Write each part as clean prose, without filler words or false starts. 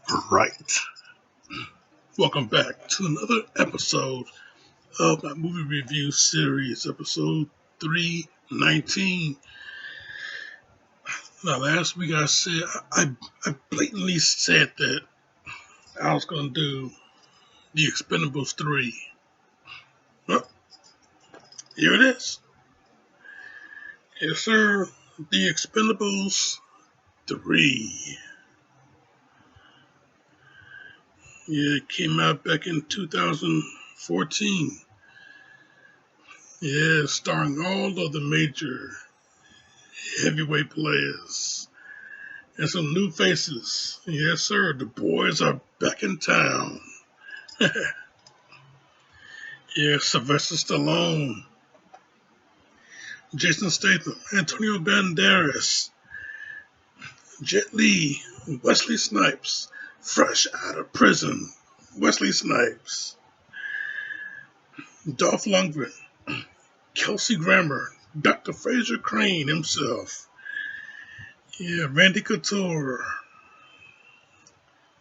Right. Welcome back to another episode of my movie review series, episode 319. Now, last week I said, I blatantly said that I was going to do the Expendables 3. Well, here it is. Yes, sir. The Expendables 3. Yeah, it came out back in 2014. Yeah, starring all of the major heavyweight players. And some new faces. Yes, sir. The boys are back in town. Yeah, Sylvester Stallone, Jason Statham, Antonio Banderas, Jet Li, Wesley Snipes, fresh out of prison, Wesley Snipes, Dolph Lundgren, Kelsey Grammer, Dr. Fraser Crane himself. Yeah, Randy Couture,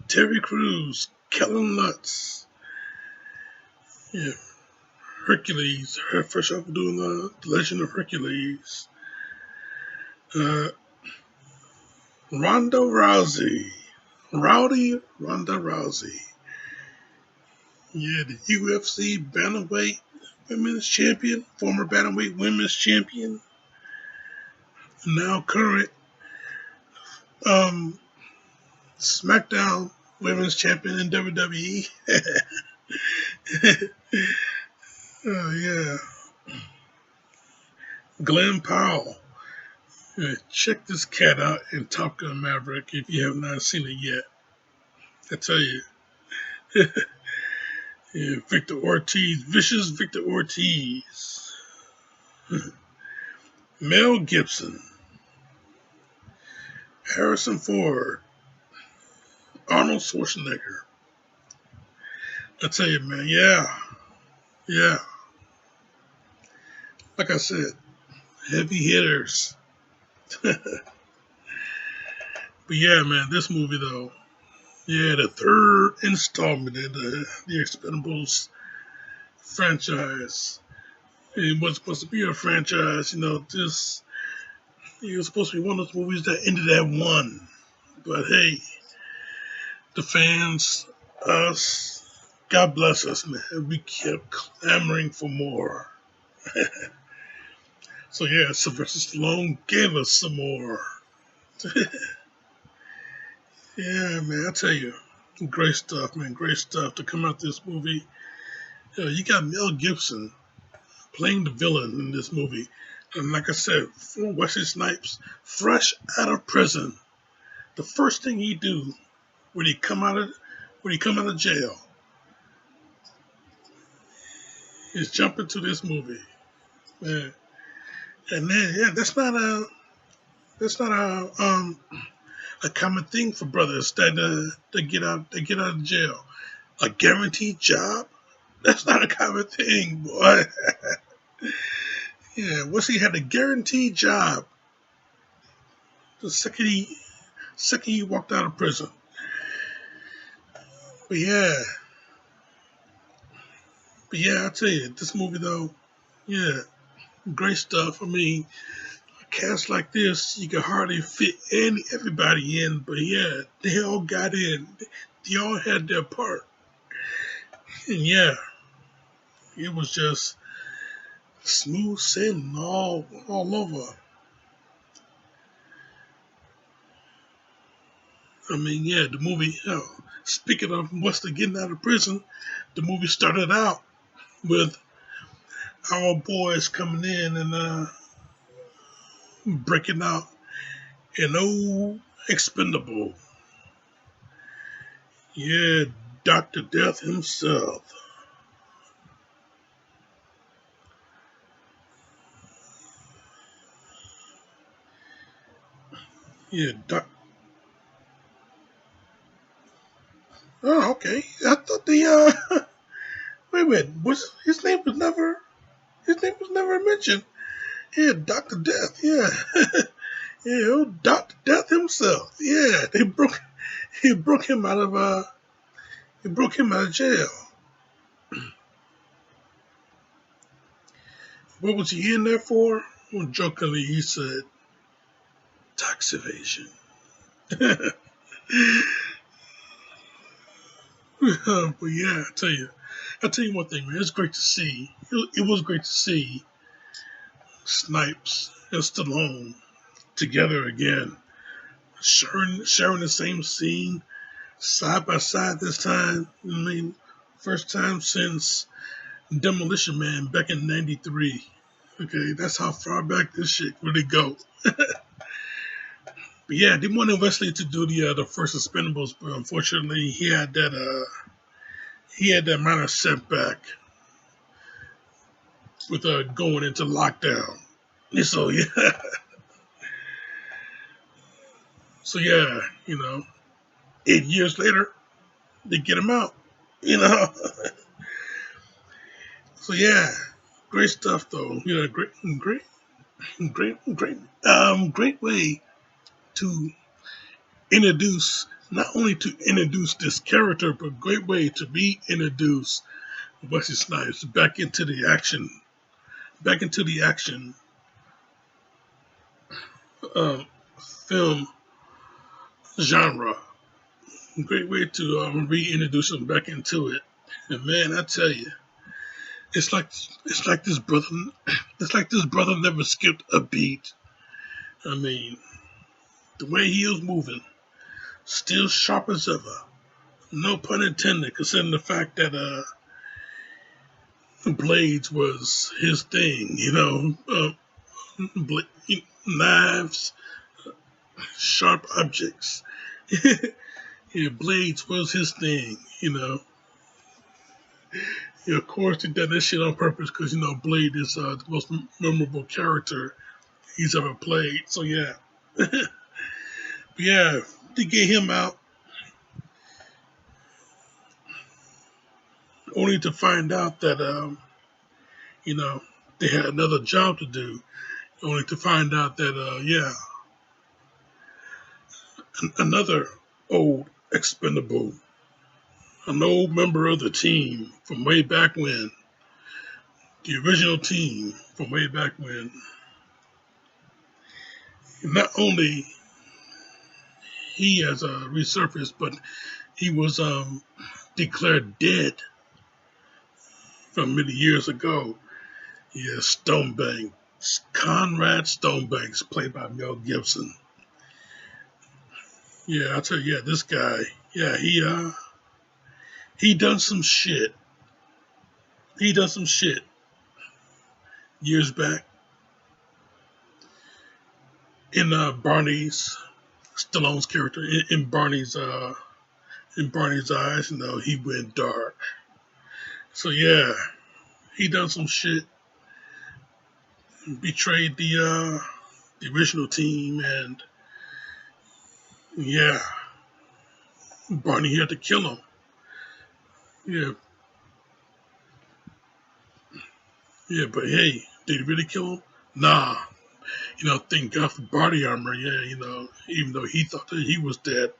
Terry Crews, Kellen Lutz. Yeah, Hercules, fresh off doing the Legend of Hercules. Ronda Rousey, Rowdy Ronda Rousey. Yeah, the UFC Bantamweight Women's Champion, former Bantamweight Women's Champion, now current um, SmackDown Women's Champion in WWE. Oh, yeah. Glenn Powell. Yeah, check this cat out in Top Gun Maverick if you have not seen it yet. I tell you. Yeah, Victor Ortiz, vicious Victor Ortiz. Mel Gibson, Harrison Ford, Arnold Schwarzenegger. I tell you, man, yeah. Like I said, heavy hitters. But yeah, man, this movie though, yeah, the third installment in the Expendables franchise. It was supposed to be a franchise, it was supposed to be one of those movies that ended at one. But hey, the fans, us, God bless us, man. We kept clamoring for more. So yeah, Sylvester Stallone gave us some more. Yeah, man, I tell you, great stuff, man. Great stuff to come out this movie. You got Mel Gibson playing the villain in this movie, and like I said, for Wesley Snipes, fresh out of prison, the first thing he do when he come out of jail is jump into this movie, man. And then yeah, that's not a common thing for brothers that get out of jail. A guaranteed job? That's not a common thing, boy. Yeah, Wesley had a guaranteed job the second he walked out of prison. But yeah, I tell you, this movie though, yeah, great stuff. I mean, a cast like this, you can hardly fit everybody in, but yeah, they all got in. They all had their part. And yeah, it was just smooth sailing all over. I mean, yeah, the movie, speaking of Wesley getting out of prison, the movie started out with our boys coming in and breaking out an old expendable. Yeah, Dr. Death himself. Yeah, Oh, okay. I thought wait a minute. His name was never mentioned. Yeah, Dr. Death. Yeah. Yeah, old Dr. Death himself. Yeah, they broke. he broke him out of jail. What was he in there for? Well, jokingly, he said tax evasion. But yeah, I tell you one thing, man. It's great to see. It was great to see Snipes and Stallone together again, sharing the same scene side by side this time. I mean, first time since Demolition Man back in '93. Okay, that's how far back this shit really go. But yeah, they wanted Wesley to do the first Expendables, but unfortunately he had that minor setback with going into lockdown. And so yeah, so yeah, 8 years later they get him out. You know, so yeah, great stuff though. Great way to introduce, not only to introduce this character, but great way to be introduced Wesley Snipes back into the action um, film genre. Great way to reintroduce him back into it. And man, I tell you, it's like it's like this brother, it's like this brother never skipped a beat. I mean, the way he was moving, still sharp as ever. No pun intended, considering the fact that Blades was his thing. Knives, sharp objects. Yeah, Blades was his thing. Yeah, of course, he did that shit on purpose because Blade is the most memorable character he's ever played. So yeah, but yeah, they get him out only to find out that you know they had another job to do. Only to find out that another old expendable, an old member of the team from way back when, the original team from way back when. Not only he has resurfaced, but he was declared dead from many years ago. Yeah, Stonebanks, Conrad Stonebanks, played by Mel Gibson. Yeah, I tell you, yeah, this guy, yeah, he done some shit. He done some shit years back in Barney's Stallone's character in Barney's eyes. He went dark. So yeah, he done some shit, betrayed the original team, and yeah, Barney had to kill him. Yeah, yeah, but hey, did he really kill him? Nah. Thank God for body armor. Yeah, even though he thought that he was dead,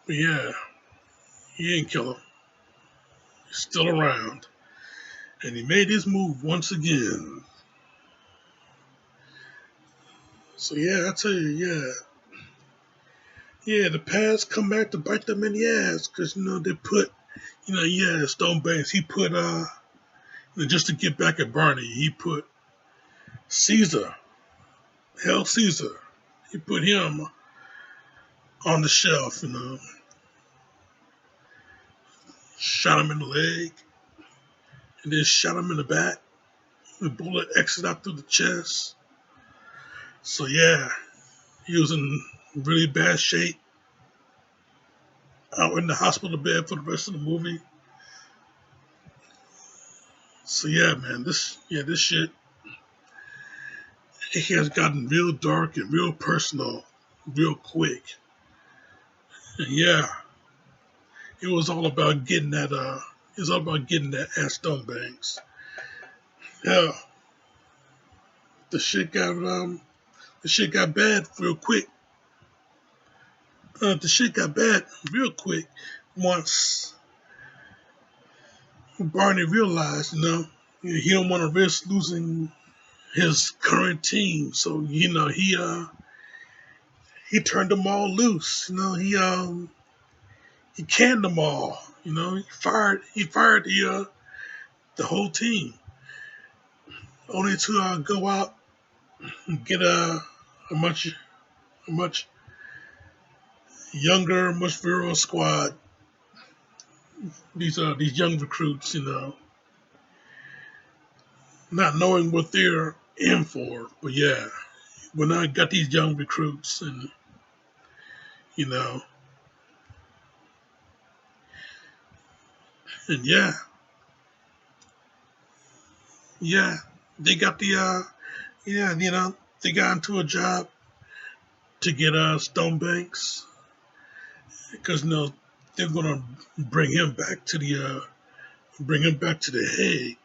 but yeah, he ain't kill him. He's still around, and he made his move once again. So yeah, I tell you, yeah, the past come back to bite them in the ass because they put, yeah, Stone Banks. He put just to get back at Barney, he put Caesar, Hell Caesar. He put him on the shelf, shot him in the leg, and then shot him in the back. The bullet exited out through the chest. So yeah, he was in really bad shape, out in the hospital bed for the rest of the movie. So yeah, man, this shit, it has gotten real dark and real personal, real quick. And yeah, it was all about getting that. It was all about getting that at Stonebanks. Yeah, the shit got bad real quick. The shit got bad real quick once Barney realized, he don't want to risk losing his current team. So he turned them all loose. He canned them all. He fired the whole team, only to go out and get a much younger, much virile squad. These young recruits, not knowing what they're in for. But yeah, when I got these young recruits, and you know, and yeah, they got they got into a job to get Stone Banks, because they're gonna bring him back to the Hague.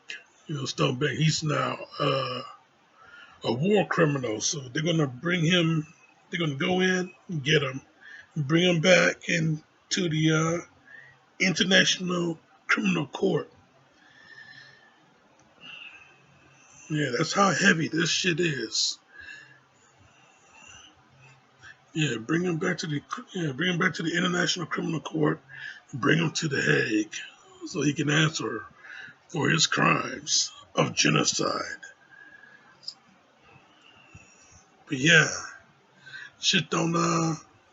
Stone Banks, he's now a war criminal, so they're gonna bring him. They're gonna go in and get him, bring him back into the International Criminal Court. Yeah, that's how heavy this shit is. Yeah, bring him back to the International Criminal Court, bring him to the Hague, so he can answer for his crimes of genocide. But yeah, shit don't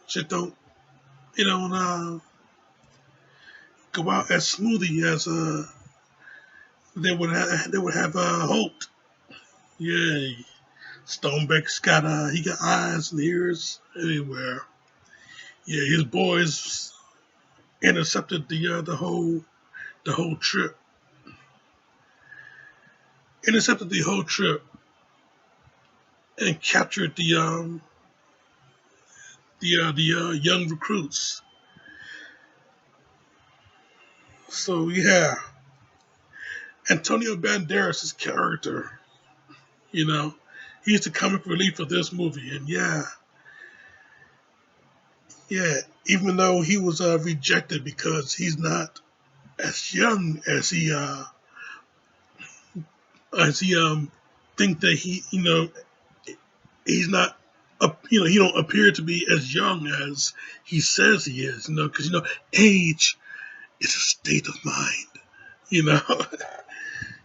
shit don't you know go out as smoothly as they would have hoped. Yeah, Stonebeck's got he got eyes and ears everywhere. Yeah, his boys intercepted the whole trip. Intercepted the whole trip and captured the young recruits. So yeah, Antonio Banderas' character, you know, he's the comic relief of this movie, and yeah, even though he was rejected because he's not as young as he think that he's not he don't appear to be as young as he says he is, because age is a state of mind, you know.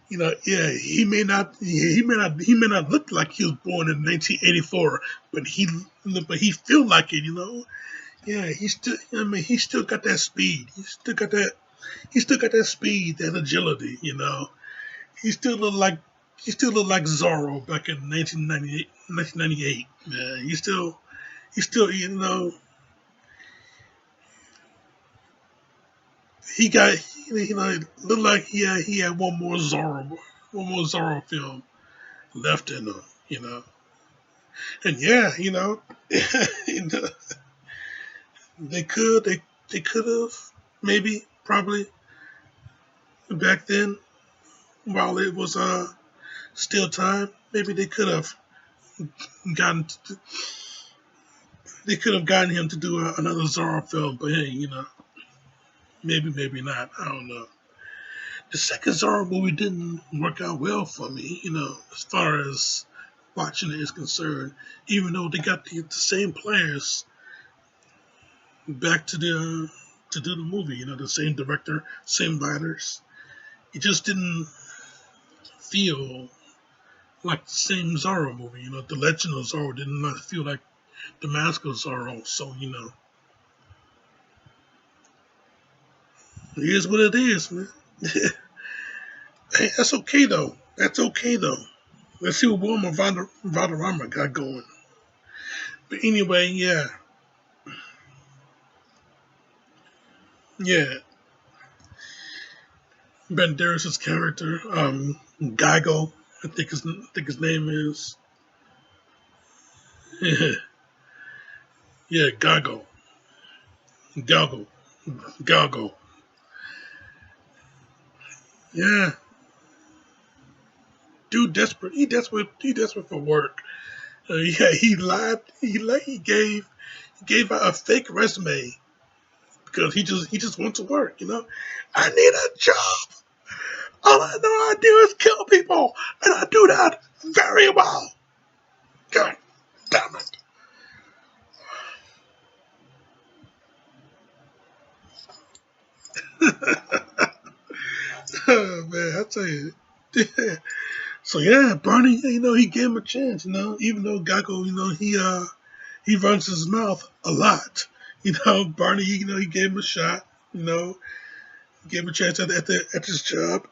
Yeah, he may not look like he was born in 1984, but he feel like it. Yeah, he still got that speed. He still got that speed, that agility. He still look like he still look like Zorro back in 1998. 1998. Yeah, he still he got it looked like he had one more Zorro film left in him. You know, and yeah, they could have maybe probably back then, while it was still time, maybe gotten they could have gotten him to do another Zorro film. But hey, maybe not. I don't know. The second Zorro movie didn't work out well for me, as far as watching it is concerned. Even though they got the same players back to do the movie, the same director, same writers. It just didn't feel like the same Zorro movie. The Legend of Zorro did not feel like the Mask of Zorro. So it is what it is, man. Hey, that's okay though. That's okay though. Let's see what Wilmer Valderrama got going. But anyway, yeah. Banderas' character, Geigo, I think his name is. Yeah, Gago, Galgo, Galgo. Yeah, dude, desperate. He desperate for work. Yeah, he lied. He gave out a fake resume because he just wants to work. I need a job. All I know I do is kill people, and I do that very well. God damn it. Oh, man, I tell you. So yeah, Barney, he gave him a chance. Even though Gecko, he runs his mouth a lot. Barney, he gave him a shot. Gave him a chance at this job,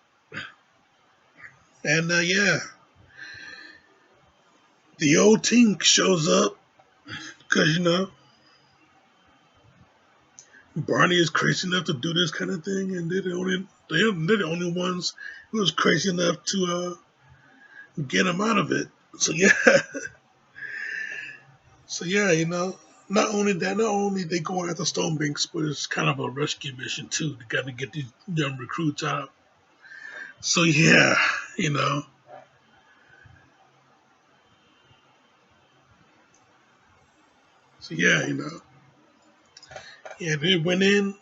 and yeah, the old team shows up because Barney is crazy enough to do this kind of thing, and they're the only ones who was crazy enough to get him out of it. So yeah, so yeah, not only they going after Stonebanks, but it's kind of a rescue mission too. They got to get these young recruits out. So yeah, you know, so yeah, yeah, they went in,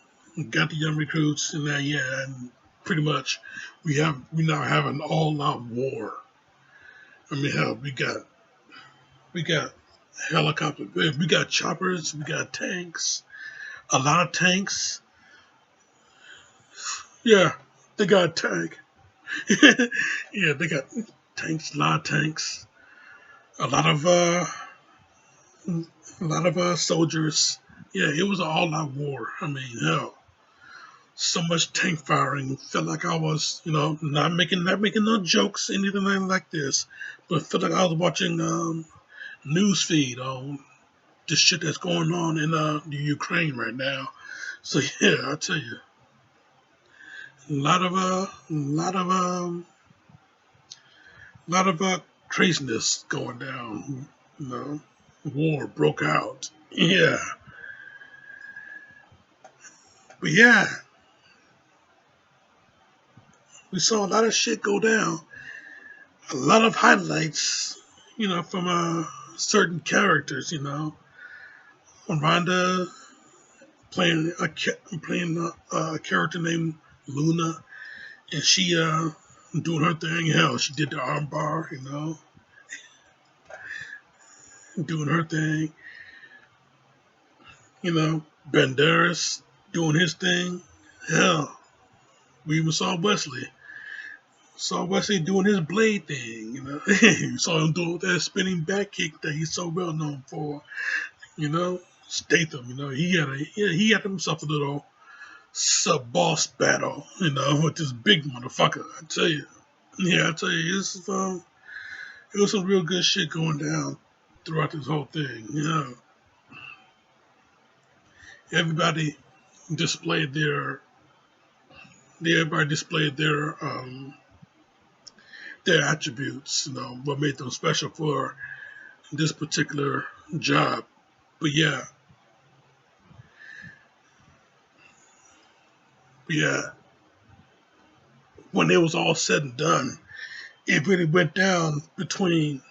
got the young recruits, and yeah, and pretty much we now have an all-out war. I mean, hell, we got helicopter, we got choppers, we got tanks, a lot of tanks. Yeah, they got a tank. Yeah, they got tanks, a lot of tanks, a lot of soldiers. Yeah, it was an all-out war. I mean, hell, so much tank firing. Felt like I was, not making no jokes, anything like this, but felt like I was watching news feed on the shit that's going on in the Ukraine right now. So yeah, I tell you, a lot of craziness going down. You know, war broke out. Yeah, but yeah, we saw a lot of shit go down. A lot of highlights, from certain characters. Rhonda playing a character named Luna, and she doing her thing. Hell, she did the armbar. Doing her thing. Banderas doing his thing. Hell, we even saw Wesley doing his blade thing. You saw him do that spinning back kick that he's so well known for. Statham. He had himself a little sub boss battle. With this big motherfucker. I tell you. Yeah, I tell you, it was some real good shit going down throughout this whole thing. Everybody displayed their attributes. What made them special for this particular job. But yeah, when it was all said and done, it really went down between.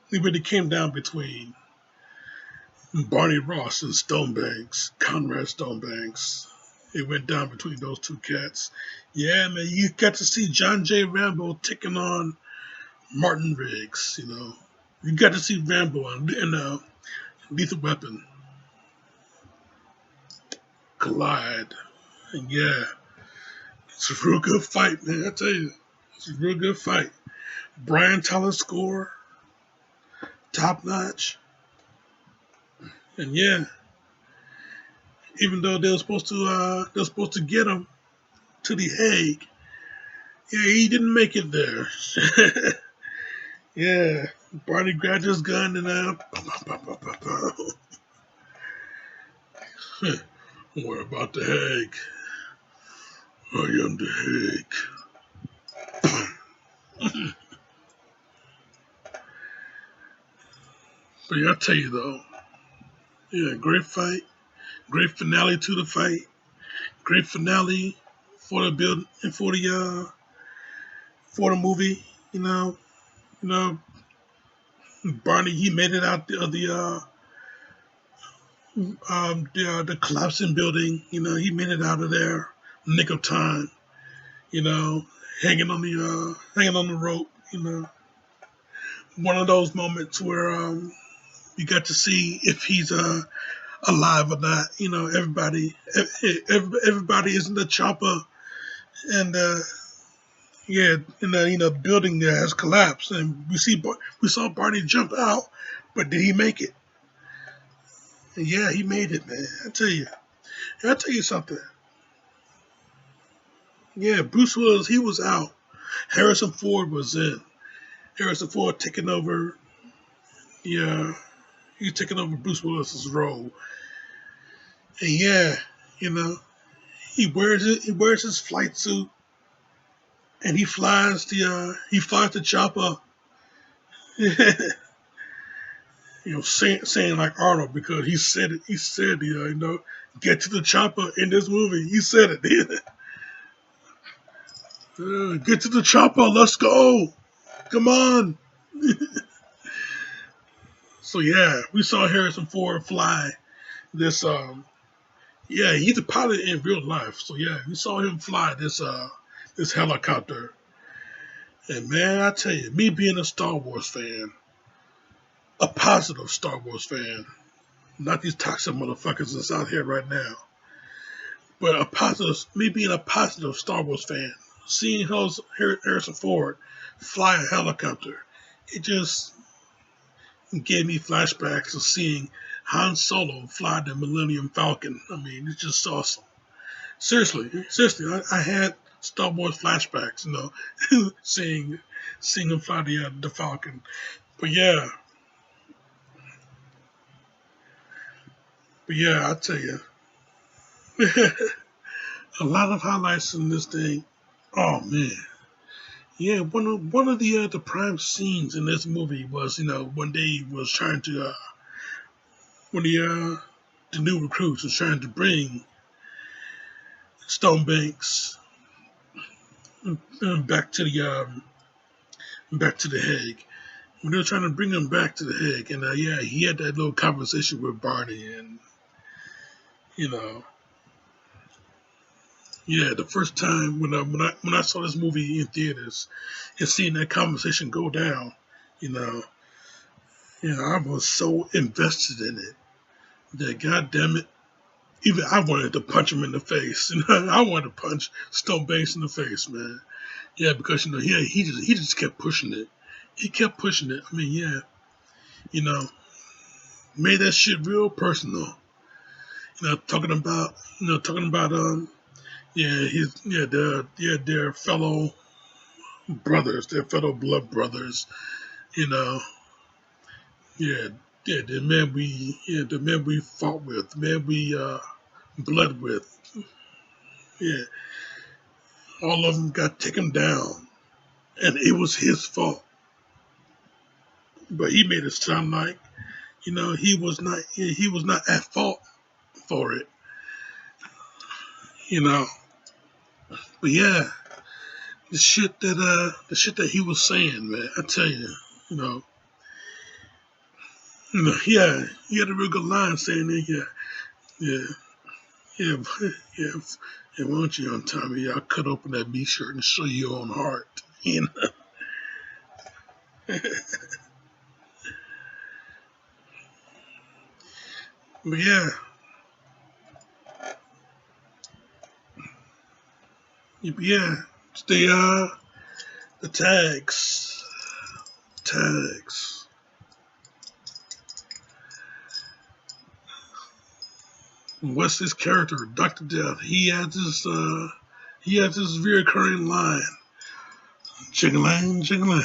It really came down between Barney Ross and Stonebanks, Conrad Stonebanks. It went down between those two cats. Yeah, man, you got to see John J. Rambo taking on Martin Riggs. You got to see Rambo and Lethal Weapon collide. And yeah, it's a real good fight, man. I tell you, it's a real good fight. Brian Tyler score, top notch. And yeah, even though they were supposed to get him to the Hague, yeah, he didn't make it there. Yeah, Barney grabbed his gun and what about the Hague? I am the Hague. But yeah, I tell you though, yeah, great fight, great finale to the fight, great finale for the build and for the movie. You know, Barney, he made it out the collapsing building. You know, he made it out of there, nick of time. You know, hanging on the rope. You know, one of those moments where you got to see if he's alive or not. You know, everybody is in the chopper, and yeah, and the building there has collapsed, and we saw Barney jump out, but did he make it? And yeah, he made it, man. I tell you something. Yeah, Bruce Willis, he was out. Harrison Ford was in. Harrison Ford taking over. Yeah, he's taking over Bruce Willis's role. And yeah, you know, he wears it. He wears his flight suit, and he flies the chopper. Saying like Arnold because he said it. He said, get to the chopper in this movie. He said it. Get to the chopper. Let's go. Come on. So yeah, we saw Harrison Ford fly this. Yeah, he's a pilot in real life. So yeah, we saw him fly this helicopter. And man, I tell you, me being a Star Wars fan, a positive Star Wars fan, not these toxic motherfuckers that's out here right now. But me being a positive Star Wars fan, seeing Harrison Ford fly a helicopter, it just gave me flashbacks of seeing Han Solo fly the Millennium Falcon. I mean, it's just awesome. Seriously, I had Star Wars flashbacks, seeing him fly the Falcon. But yeah, I tell you, a lot of highlights in this thing. Oh man, yeah, one of the prime scenes in this movie was when they was trying to when the new recruits was trying to bring Stone Banks back to the Hague. When they were trying to bring him back to the Hague, and yeah, he had that little conversation with Barney, and you know, yeah, the first time when I saw this movie in theaters and seeing that conversation go down, you know, I was so invested in it that God damn it, even I wanted to punch him in the face. I wanted to punch Stone Banks in the face, man. Yeah, because he just kept pushing it. He kept pushing it. I mean, yeah, you know, made that shit real personal. Talking about their fellow brothers, their fellow blood brothers. You know, yeah, the men we fought with, the men we bled with. Yeah, all of them got taken down, and it was his fault. But he made it sound like he was not at fault for it. You know, but yeah, the shit that he was saying, man, I tell you, you know, yeah, he had a real good line saying that, yeah, yeah, yeah, yeah. Why don't you untie me? I'll cut open that B shirt and show you your own heart. But yeah, yeah, it's the tags. Wesley's character, Doctor Death, he has this reoccurring line, jingling, jingling.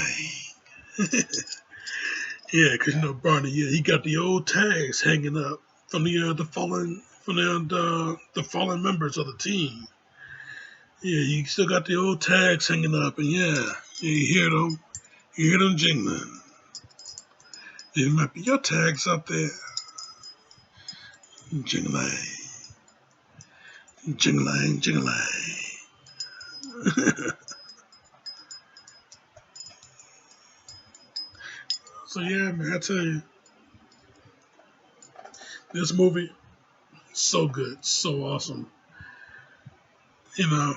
Yeah, because Barney, yeah, he got the old tags hanging up from the fallen members of the team. Yeah, you still got the old tags hanging up, and yeah, you hear them jingling. There might be your tags up there, jingling, jingling, jingling. So yeah, man, I tell you, this movie so good, so awesome. You know,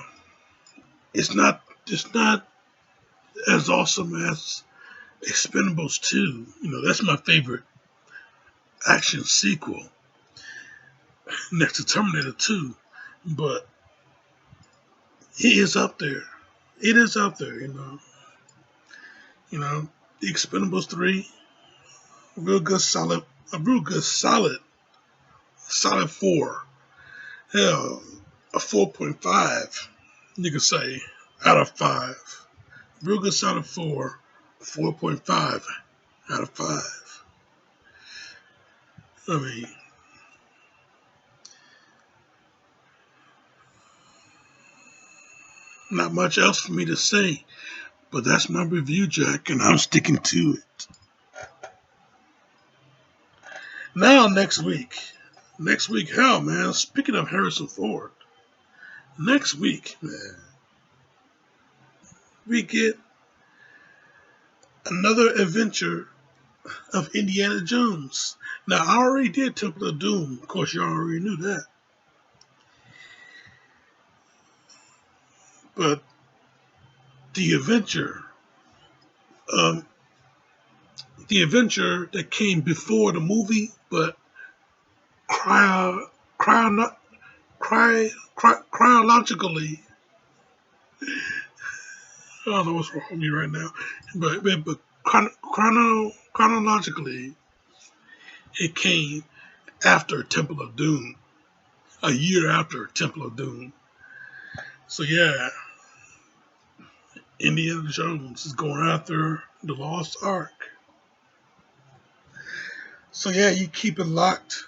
it's not as awesome as Expendables 2. You know, that's my favorite action sequel next to Terminator 2. But it is up there. It is up there, you know. You know, the Expendables 3, real good solid a real good solid 4. Hell, a 4.5, you could say, out of 5. Real good solid 4, 4.5 out of 5. I mean, not much else for me to say, but that's my review, Jack, and I'm sticking to it. Now, next week, hell, man, speaking of Harrison Ford, next week, man, we get another adventure of Indiana Jones. Now, I already did Temple of Doom. Of course, you already knew that. But the adventure, um, the adventure that came before the movie, but chro- chrono- chronologically, I don't know what's wrong with me right now, but chronologically, it came after Temple of Doom, a year after Temple of Doom. So yeah, Indiana Jones is going after the Lost Ark. So yeah, you keep it locked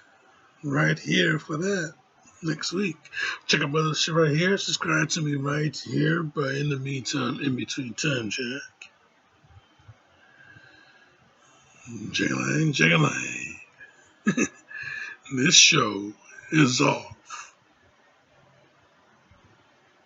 right here for that next week. Check out my other shit right here. Subscribe to me right here. But in the meantime, in between time, Jack, jangling, jangling. This show is all